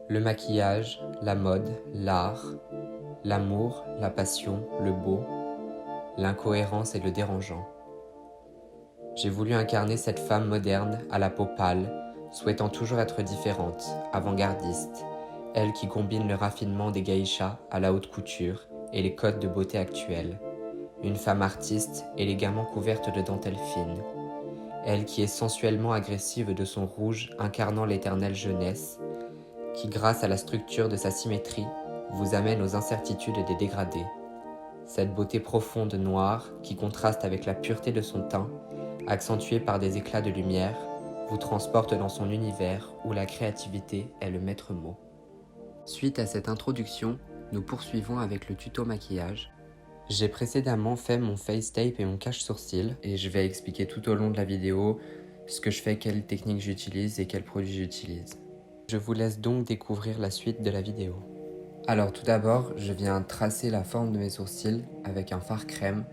Le maquillage, la mode, l'art, l'amour, la passion, le beau, l'incohérence et le dérangeant. J'ai voulu incarner cette femme moderne, à la peau pâle, souhaitant toujours être différente, avant-gardiste, elle qui combine le raffinement des geishas à la haute couture et les codes de beauté actuels. Une femme artiste, élégamment couverte de dentelles fines. Elle qui est sensuellement agressive de son rouge incarnant l'éternelle jeunesse, qui grâce à la structure de sa symétrie, vous amène aux incertitudes des dégradés. Cette beauté profonde noire qui contraste avec la pureté de son teint, accentuée par des éclats de lumière, vous transporte dans son univers où la créativité est le maître mot. Suite à cette introduction, nous poursuivons avec le tuto maquillage. J'ai précédemment fait mon face tape et mon cache-sourcils et je vais expliquer tout au long de la vidéo ce que je fais, quelles techniques j'utilise et quels produits j'utilise. Je vous laisse donc découvrir la suite de la vidéo. Alors tout d'abord, je viens tracer la forme de mes sourcils avec un fard crème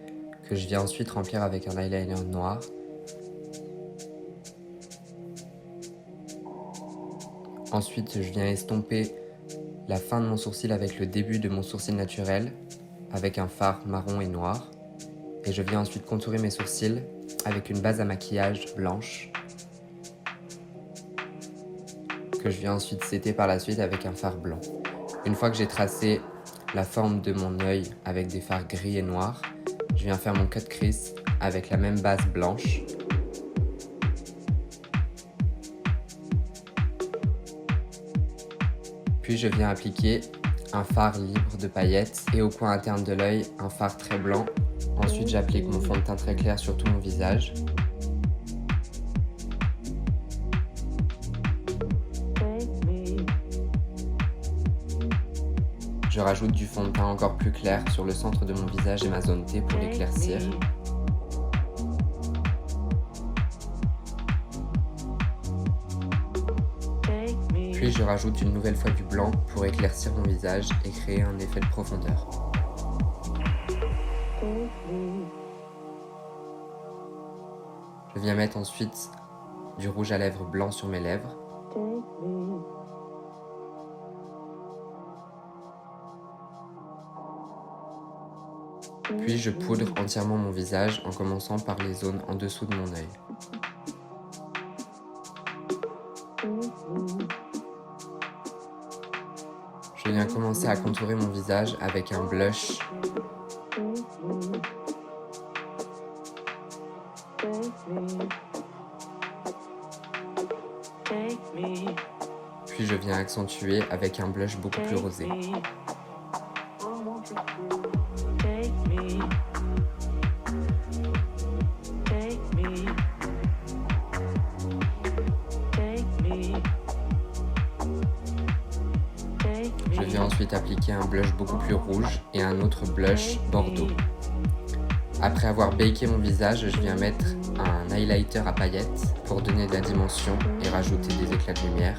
que je viens ensuite remplir avec un eyeliner noir. Ensuite, je viens estomper la fin de mon sourcil avec le début de mon sourcil naturel avec un fard marron et noir. Et je viens ensuite contourer mes sourcils avec une base à maquillage blanche que je viens ensuite setter par la suite avec un fard blanc. Une fois que j'ai tracé la forme de mon œil avec des fards gris et noirs, je viens faire mon cut crease avec la même base blanche. Puis je viens appliquer un fard libre de paillettes et au coin interne de l'œil, un fard très blanc. Ensuite, j'applique mon fond de teint très clair sur tout mon visage. Je rajoute du fond de teint encore plus clair sur le centre de mon visage et ma zone T pour l'éclaircir. Puis je rajoute une nouvelle fois du blanc pour éclaircir mon visage et créer un effet de profondeur. Je viens mettre ensuite du rouge à lèvres blanc sur mes lèvres. Puis je poudre entièrement mon visage en commençant par les zones en dessous de mon œil. Je viens commencer à contourer mon visage avec un blush. Puis je viens accentuer avec un blush beaucoup plus rosé. Je viens ensuite appliquer un blush beaucoup plus rouge et un autre blush bordeaux. Après avoir baké mon visage, je viens mettre un highlighter à paillettes pour donner de la dimension et rajouter des éclats de lumière.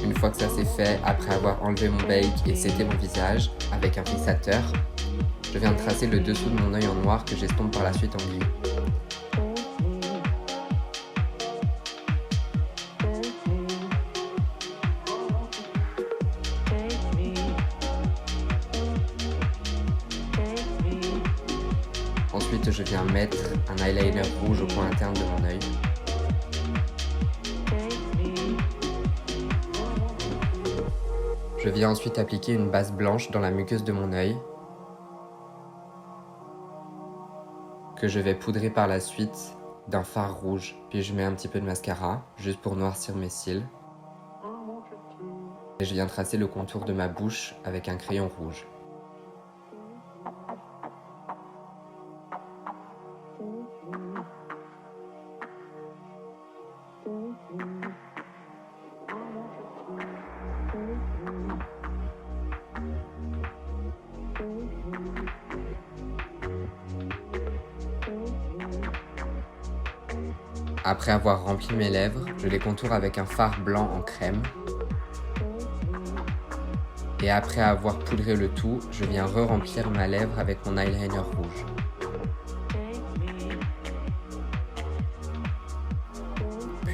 Une fois que ça c'est fait, après avoir enlevé mon bake et setté mon visage avec un fixateur, je viens de tracer le dessous de mon œil en noir que j'estompe par la suite en gris. Ensuite, je viens mettre un eyeliner rouge au coin interne de mon œil. Je viens ensuite appliquer une base blanche dans la muqueuse de mon œil que je vais poudrer par la suite d'un fard rouge. Puis je mets un petit peu de mascara juste pour noircir mes cils. Et je viens tracer le contour de ma bouche avec un crayon rouge. Après avoir rempli mes lèvres, je les contourne avec un fard blanc en crème. Et après avoir poudré le tout, je viens re-remplir ma lèvre avec mon eyeliner rouge.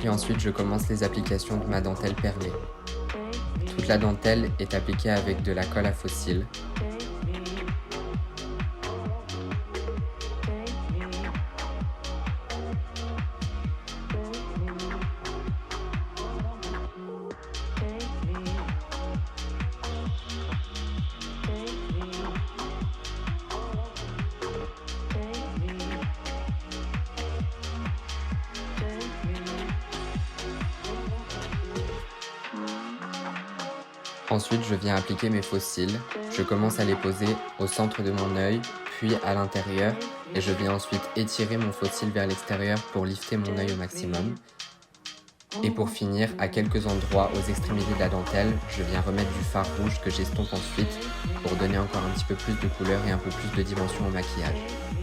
Puis ensuite, je commence les applications de ma dentelle perlée. Toute la dentelle est appliquée avec de la colle à fossiles. Ensuite, je viens appliquer mes fossiles. Je commence à les poser au centre de mon œil, puis à l'intérieur, et je viens ensuite étirer mon fossile vers l'extérieur pour lifter mon œil au maximum. Et pour finir, à quelques endroits aux extrémités de la dentelle, je viens remettre du fard rouge que j'estompe ensuite pour donner encore un petit peu plus de couleur et un peu plus de dimension au maquillage.